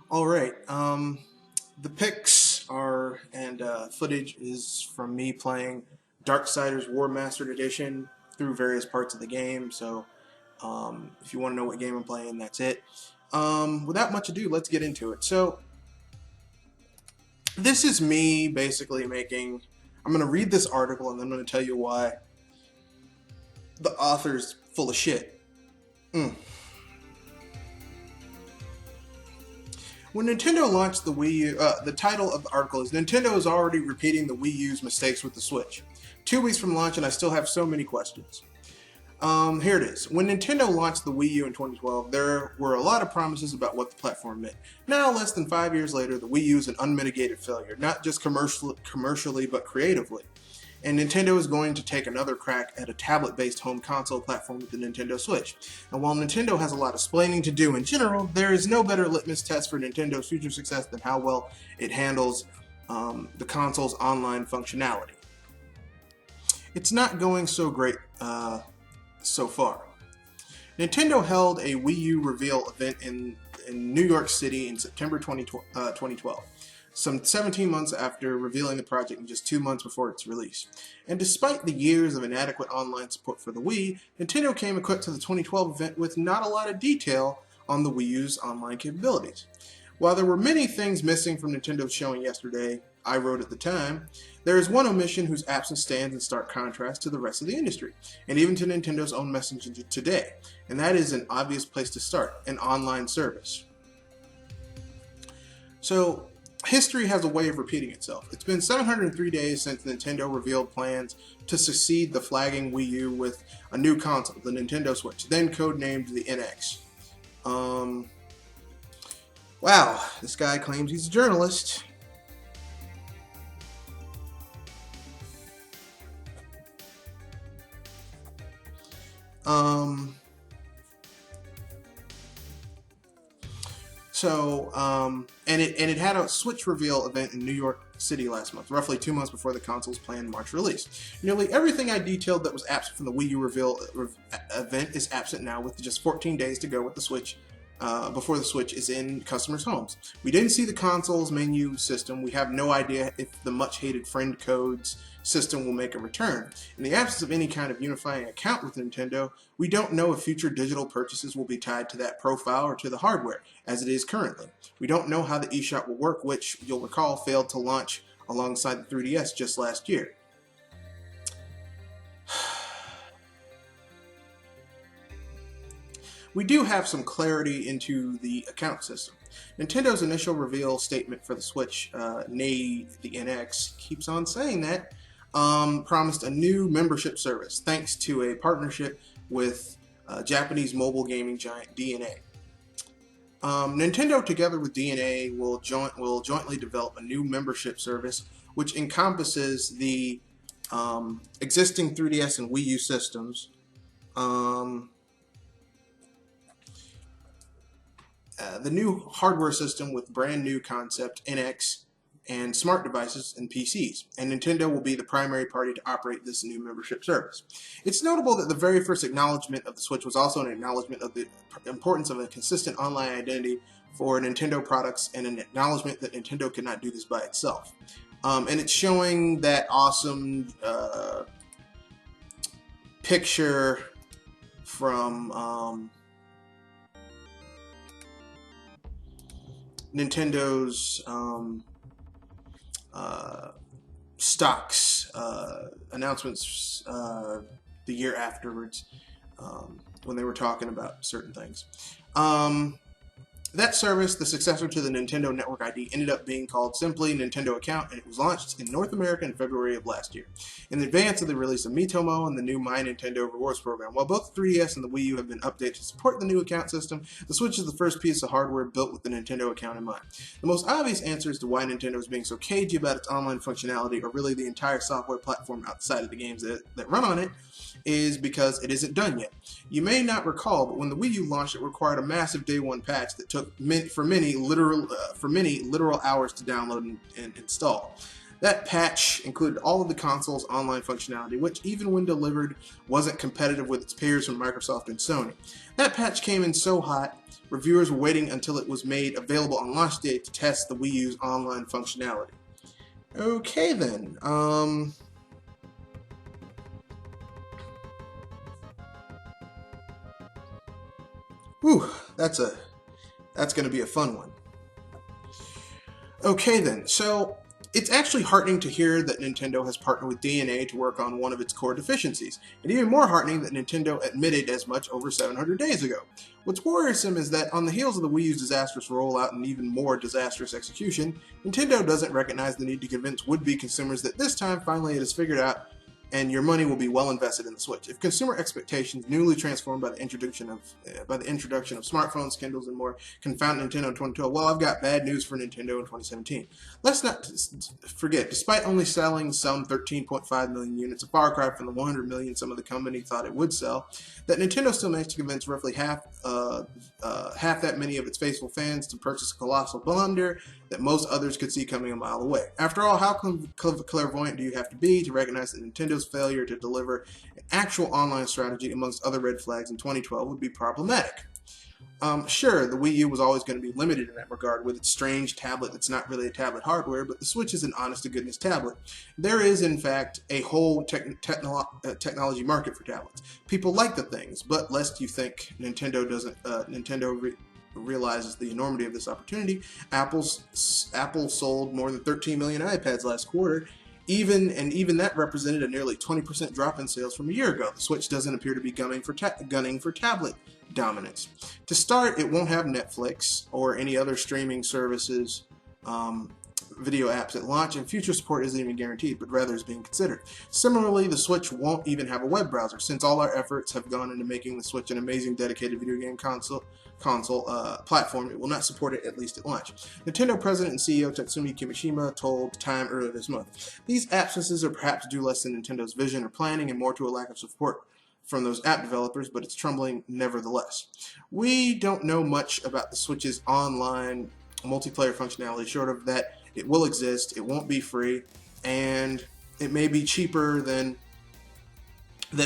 All right. The pics are and footage is from me playing Darksiders War Mastered Edition through various parts of the game. So, if you want to know what game I'm playing, that's it. Without much ado, let's get into it. So, this is me basically making. I'm going to read this article and then I'm going to tell you why the author's full of shit. When Nintendo launched the Wii U, the title of the article is Nintendo is already repeating the Wii U's mistakes with the Switch. 2 weeks from launch and I still have so many questions. Here it is. When Nintendo launched the Wii U in 2012, there were a lot of promises about what the platform meant. Now, less than 5 years later, the Wii U is an unmitigated failure, not just commercially but creatively. And Nintendo is going to take another crack at a tablet-based home console platform with the Nintendo Switch. And while Nintendo has a lot of explaining to do in general, there is no better litmus test for Nintendo's future success than how well it handles the console's online functionality. It's not going so great so far. Nintendo held a Wii U reveal event in New York City in September 2012. Some 17 months after revealing the project and just 2 months before its release. And despite the years of inadequate online support for the Wii, Nintendo came equipped to the 2012 event with not a lot of detail on the Wii U's online capabilities. While there were many things missing from Nintendo's showing yesterday, I wrote at the time, there is one omission whose absence stands in stark contrast to the rest of the industry, and even to Nintendo's own messaging today, and that is an obvious place to start, an online service. So, history has a way of repeating itself. It's been 703 days since Nintendo revealed plans to succeed the flagging Wii U with a new console, the Nintendo Switch, then codenamed the NX. Wow, this guy claims he's a journalist. And it had a Switch reveal event in New York City last month, roughly 2 months before the console's planned March release. Nearly everything I detailed that was absent from the Wii U reveal event is absent now, with just 14 days to go with the Switch before the Switch is in customers' homes. We didn't see the console's menu system. We have no idea if the much-hated friend codes system will make a return. In the absence of any kind of unifying account with Nintendo, we don't know if future digital purchases will be tied to that profile or to the hardware, as it is currently. We don't know how the eShop will work, which, you'll recall, failed to launch alongside the 3DS just last year. We do have some clarity into the account system. Nintendo's initial reveal statement for the Switch, nay the NX, keeps on saying that, promised a new membership service thanks to a partnership with Japanese mobile gaming giant DeNA. Nintendo, together with DeNA, will jointly develop a new membership service which encompasses the existing 3DS and Wii U systems, the new hardware system with brand new concept, NX, and smart devices and PCs, and Nintendo will be the primary party to operate this new membership service. It's notable that the very first acknowledgement of the Switch was also an acknowledgement of the importance of a consistent online identity for Nintendo products and an acknowledgement that Nintendo could not do this by itself. And it's showing that awesome picture from Nintendo's stocks announcements the year afterwards when they were talking about certain things. That service, the successor to the Nintendo Network ID, ended up being called simply Nintendo Account, and it was launched in North America in February of last year, in advance of the release of Miitomo and the new My Nintendo Rewards program. While both the 3DS and the Wii U have been updated to support the new account system, the Switch is the first piece of hardware built with the Nintendo Account in mind. The most obvious answer as to why Nintendo is being so cagey about its online functionality, or really the entire software platform outside of the games that run on it, is because it isn't done yet. You may not recall, but when the Wii U launched, it required a massive day one patch that took for many literal hours to download and install. That patch included all of the console's online functionality, which, even when delivered, wasn't competitive with its peers from Microsoft and Sony. That patch came in so hot, reviewers were waiting until it was made available on launch date to test the Wii U's online functionality. Okay then, whew, that's going to be a fun one. Okay then, so it's actually heartening to hear that Nintendo has partnered with DNA to work on one of its core deficiencies, and even more heartening that Nintendo admitted as much over 700 days ago. What's worrisome is that on the heels of the Wii U's disastrous rollout and even more disastrous execution, Nintendo doesn't recognize the need to convince would-be consumers that this time finally it has figured out and your money will be well invested in the Switch. If consumer expectations, newly transformed by the introduction of smartphones, Kindles, and more, confound Nintendo in 2012, well, I've got bad news for Nintendo in 2017. Let's not forget, despite only selling some 13.5 million units, a far cry from the 100 million some of the company thought it would sell, that Nintendo still managed to convince roughly half that many of its faithful fans to purchase a colossal blunder that most others could see coming a mile away. After all, how clairvoyant do you have to be to recognize that Nintendo's failure to deliver an actual online strategy, amongst other red flags in 2012, would be problematic? Sure, the Wii U was always going to be limited in that regard with its strange tablet that's not really a tablet hardware, but the Switch is an honest-to-goodness tablet. There is, in fact, a whole technology market for tablets. People like the things, but lest you think Nintendo realizes the enormity of this opportunity, Apple sold more than 13 million iPads last quarter, even that represented a nearly 20% drop in sales from a year ago. The Switch doesn't appear to be gunning for tablet dominance. To start, it won't have Netflix or any other streaming services video apps at launch, and future support isn't even guaranteed, but rather is being considered. Similarly, the Switch won't even have a web browser, since all our efforts have gone into making the Switch an amazing dedicated video game console platform. It will not support it, at least at launch. Nintendo President and CEO Tatsumi Kimishima told Time earlier this month, "These absences are perhaps due less to Nintendo's vision or planning and more to a lack of support from those app developers, but it's troubling nevertheless." We don't know much about the Switch's online multiplayer functionality, short of that it will exist, it won't be free, and it may be cheaper than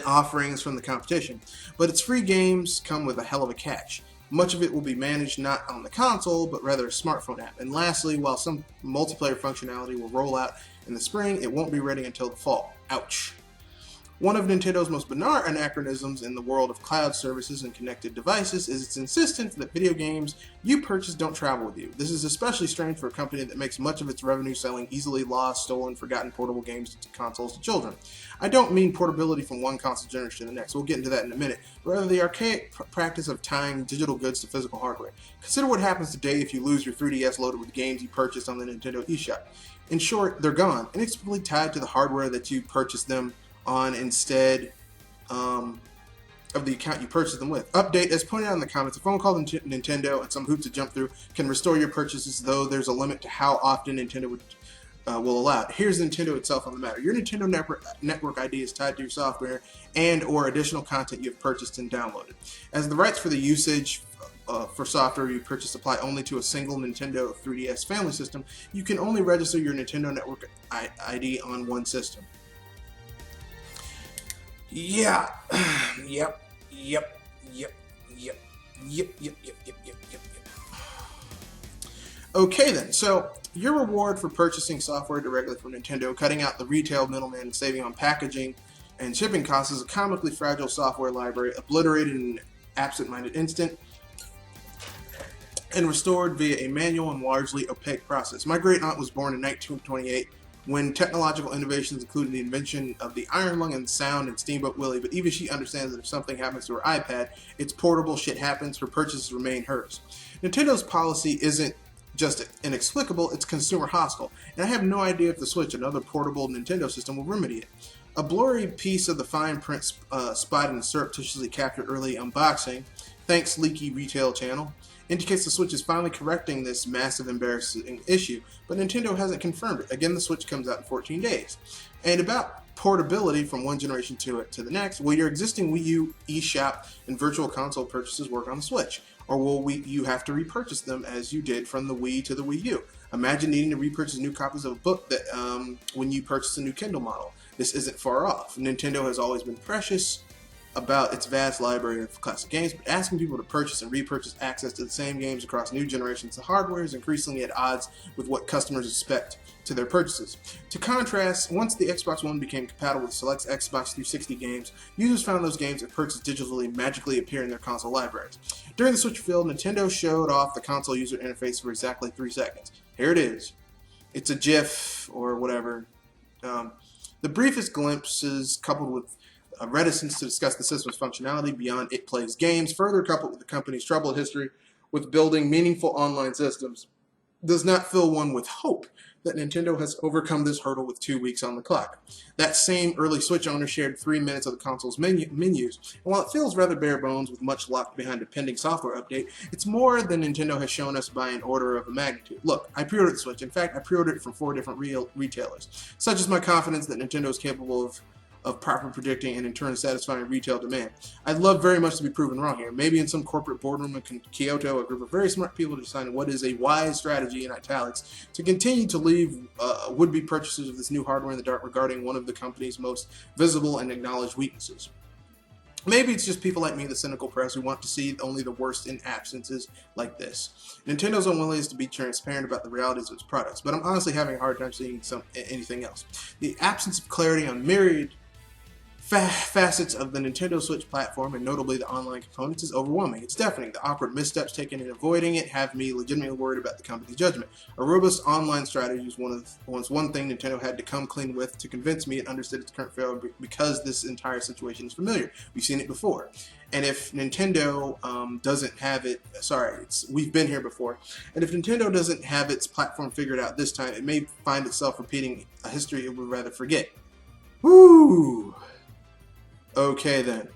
offerings from the competition. But its free games come with a hell of a catch. Much of it will be managed not on the console, but rather a smartphone app. And lastly, while some multiplayer functionality will roll out in the spring, it won't be ready until the fall. Ouch. One of Nintendo's most bizarre anachronisms in the world of cloud services and connected devices is its insistence that video games you purchase don't travel with you. This is especially strange for a company that makes much of its revenue selling easily lost, stolen, forgotten portable games to consoles to children. I don't mean portability from one console generation to the next, we'll get into that in a minute, but rather the archaic practice of tying digital goods to physical hardware. Consider what happens today if you lose your 3DS loaded with games you purchased on the Nintendo eShop. In short, they're gone, inexplicably tied to the hardware that you purchased them on instead of the account you purchased them with. Update, as pointed out in the comments, a phone call to Nintendo and some hoops to jump through can restore your purchases, though there's a limit to how often Nintendo will allow it. Here's Nintendo itself on the matter. Your Nintendo network ID is tied to your software and or additional content you have purchased and downloaded. As the rights for the usage for software you purchase apply only to a single Nintendo 3DS family system, you can only register your Nintendo network ID on one system. Yeah. Yep. Okay then, so your reward for purchasing software directly from Nintendo, cutting out the retail middleman and saving on packaging and shipping costs, is a comically fragile software library obliterated in an absent-minded instant and restored via a manual and largely opaque process. My great aunt was born in 1928 when technological innovations included the invention of the iron lung and sound and Steamboat Willie, but even she understands that if something happens to her iPad, it's portable, shit happens, her purchases remain hers. Nintendo's policy isn't just inexplicable, it's consumer hostile, and I have no idea if the Switch, another portable Nintendo system, will remedy it. A blurry piece of the fine print spotted and surreptitiously captured early unboxing, thanks Leaky Retail Channel, indicates the Switch is finally correcting this massive embarrassing issue, but Nintendo hasn't confirmed it. Again, the Switch comes out in 14 days. And about portability from one generation to the next, will your existing Wii U eShop and Virtual Console purchases work on the Switch? Or will you have to repurchase them as you did from the Wii to the Wii U? Imagine needing to repurchase new copies of a book that when you purchase a new Kindle model. This isn't far off. Nintendo has always been precious about its vast library of classic games, but asking people to purchase and repurchase access to the same games across new generations of hardware is increasingly at odds with what customers expect to their purchases. To contrast, once the Xbox One became compatible with select Xbox 360 games, users found those games that purchased digitally magically appear in their console libraries. During the Switch reveal, Nintendo showed off the console user interface for exactly 3 seconds. Here it is. It's a GIF or whatever. The briefest glimpses, coupled with a reticence to discuss the system's functionality beyond it plays games, further coupled with the company's troubled history with building meaningful online systems, does not fill one with hope that Nintendo has overcome this hurdle with 2 weeks on the clock. That same early Switch owner shared 3 minutes of the console's menus, and while it feels rather bare bones with much locked behind a pending software update, it's more than Nintendo has shown us by an order of a magnitude. Look, I pre-ordered the Switch. In fact, I pre-ordered it from 4 different retailers. Such is my confidence that Nintendo is capable of proper predicting and in turn satisfying retail demand. I'd love very much to be proven wrong here. Maybe in some corporate boardroom in Kyoto, a group of very smart people deciding what is a wise strategy in italics to continue to leave would-be purchasers of this new hardware in the dark regarding one of the company's most visible and acknowledged weaknesses. Maybe it's just people like me, the cynical press, who want to see only the worst in absences like this. Nintendo's unwillingness to be transparent about the realities of its products, but I'm honestly having a hard time seeing anything else. The absence of clarity on myriad facets of the Nintendo Switch platform, and notably the online components, is overwhelming. It's deafening. The awkward missteps taken in avoiding it have me legitimately worried about the company's judgment. A robust online strategy was one thing Nintendo had to come clean with to convince me it understood its current failure, because this entire situation is familiar. We've seen it before. And if Nintendo doesn't have it, we've been here before. And if Nintendo doesn't have its platform figured out this time, it may find itself repeating a history it would rather forget. Woo! Okay then.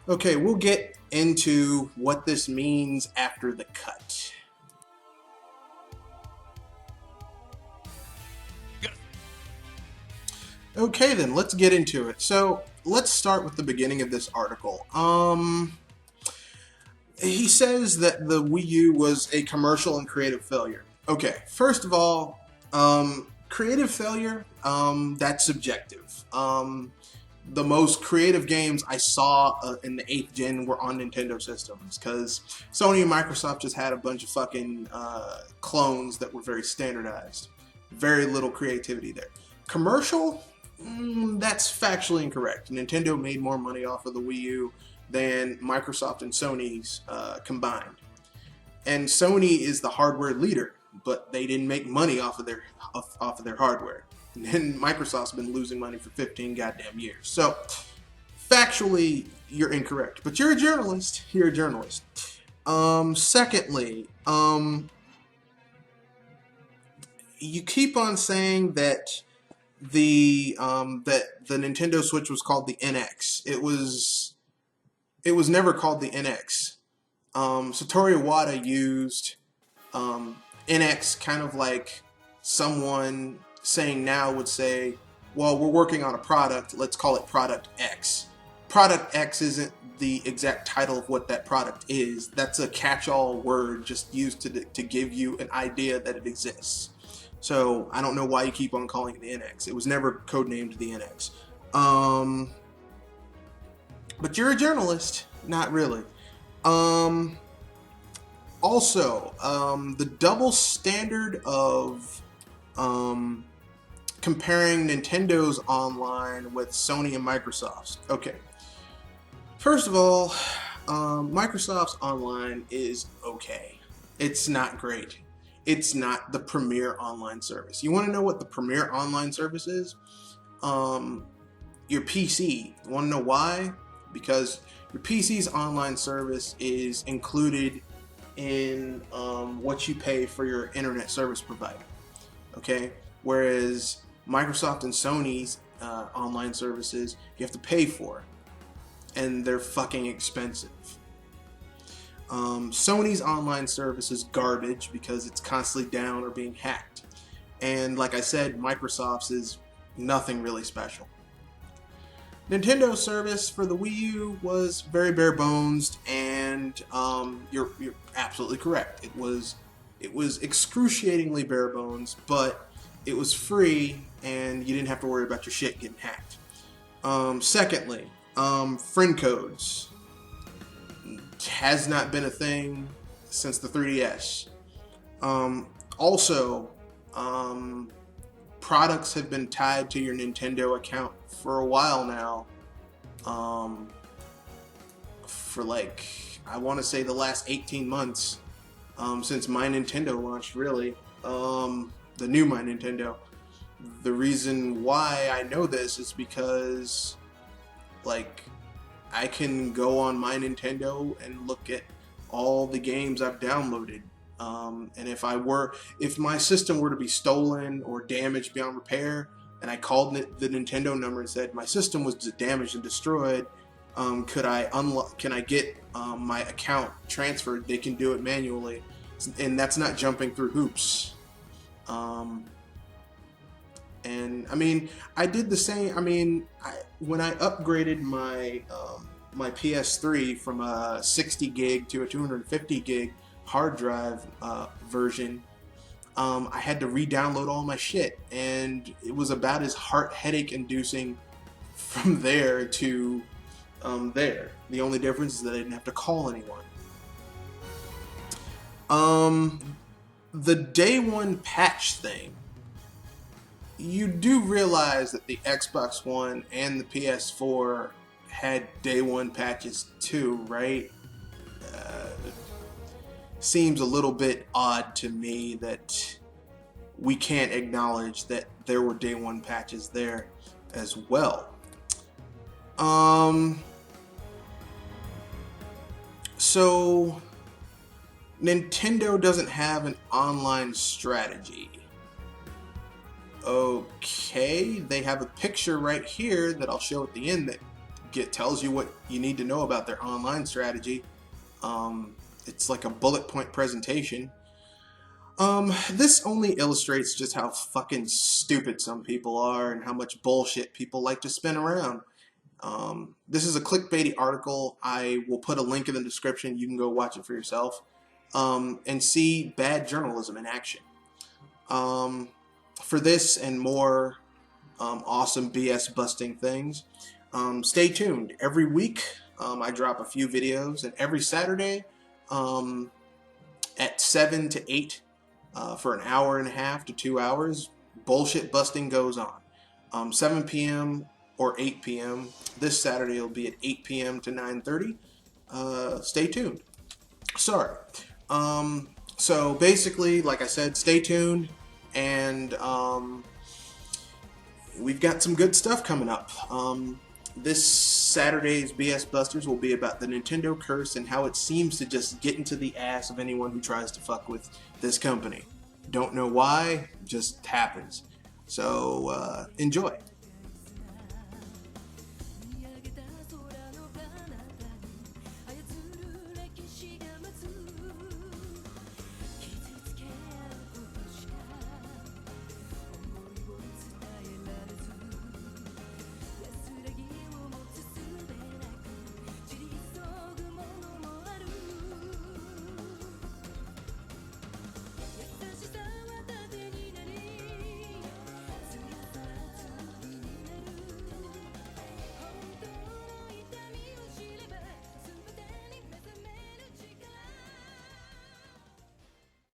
Okay, we'll get into what this means after the cut. Okay then, let's get into it. So, let's start with the beginning of this article. He says that the Wii U was a commercial and creative failure. Okay, first of all, creative failure, that's subjective. The most creative games I saw in the 8th gen were on Nintendo systems, because Sony and Microsoft just had a bunch of fucking clones that were very standardized. Very little creativity there. Commercial? That's factually incorrect. Nintendo made more money off of the Wii U than Microsoft and Sony's combined. And Sony is the hardware leader, but they didn't make money off of their hardware. And Microsoft's been losing money for 15 goddamn years. So, factually, you're incorrect. But you're a journalist. You're a journalist. Secondly, you keep on saying that the Nintendo Switch was called the NX. It was never called the NX. Satoru Iwata used NX kind of like someone saying now would say, well, we're working on a product, let's call it Product X. Product X isn't the exact title of what that product is. That's a catch-all word just used to give you an idea that it exists. So I don't know why you keep on calling it the NX. It was never codenamed the NX. But you're a journalist. Not really. Also, the double standard of comparing Nintendo's online with Sony and Microsoft's. Okay. First of all, Microsoft's online is okay. It's not great. It's not the premier online service. You want to know what the premier online service is? Your PC. You want to know why? Because your PC's online service is included in what you pay for your internet service provider. Okay? Whereas Microsoft and Sony's online services, you have to pay for. And they're fucking expensive. Sony's online service is garbage because it's constantly down or being hacked. And like I said, Microsoft's is, Nothing really special. Nintendo's service for the Wii U was very bare bones, and you're absolutely correct. It was excruciatingly bare bones, but it was free, and you didn't have to worry about your shit getting hacked. Secondly, friend codes has not been a thing since the 3DS. Also, products have been tied to your Nintendo account for a while now. For like, I want to say the last 18 months, since My Nintendo launched, really. The new My Nintendo. The reason why I know this is because, like, I can go on My Nintendo and look at all the games I've downloaded. And if my system were to be stolen or damaged beyond repair, and I called the Nintendo number and said my system was damaged and destroyed, can I get my account transferred? They can do it manually, and that's not jumping through hoops. And I mean, I did the same. I mean, when I upgraded my my PS3 from a 60 gig to a 250 gig hard drive version, I had to re-download all my shit, and it was about as headache inducing from there to there. The only difference is that I didn't have to call anyone. The day one patch thing. You do realize that the Xbox One and the PS4 had day one patches too, right? Seems a little bit odd to me that we can't acknowledge that there were day one patches there as well. So Nintendo doesn't have an online strategy. Okay, they have a picture right here that I'll show at the end that tells you what you need to know about their online strategy. It's like a bullet point presentation. This only illustrates just how fucking stupid some people are and how much bullshit people like to spin around. This is a clickbaity article. I will put a link in the description. You can go watch it for yourself and see bad journalism in action. For this and more awesome BS busting things, stay tuned. Every week I drop a few videos, and every Saturday at 7 to 8 for an hour and a half to 2 hours, bullshit busting goes on. 7 p.m. or 8 p.m. This Saturday it'll be at 8 p.m. to 9:30. Stay tuned. Sorry. So basically, like I said, stay tuned, and we've got some good stuff coming up. This Saturday's BS Busters will be about the Nintendo curse and how it seems to just get into the ass of anyone who tries to fuck with this company. Don't know why, just happens. So enjoy.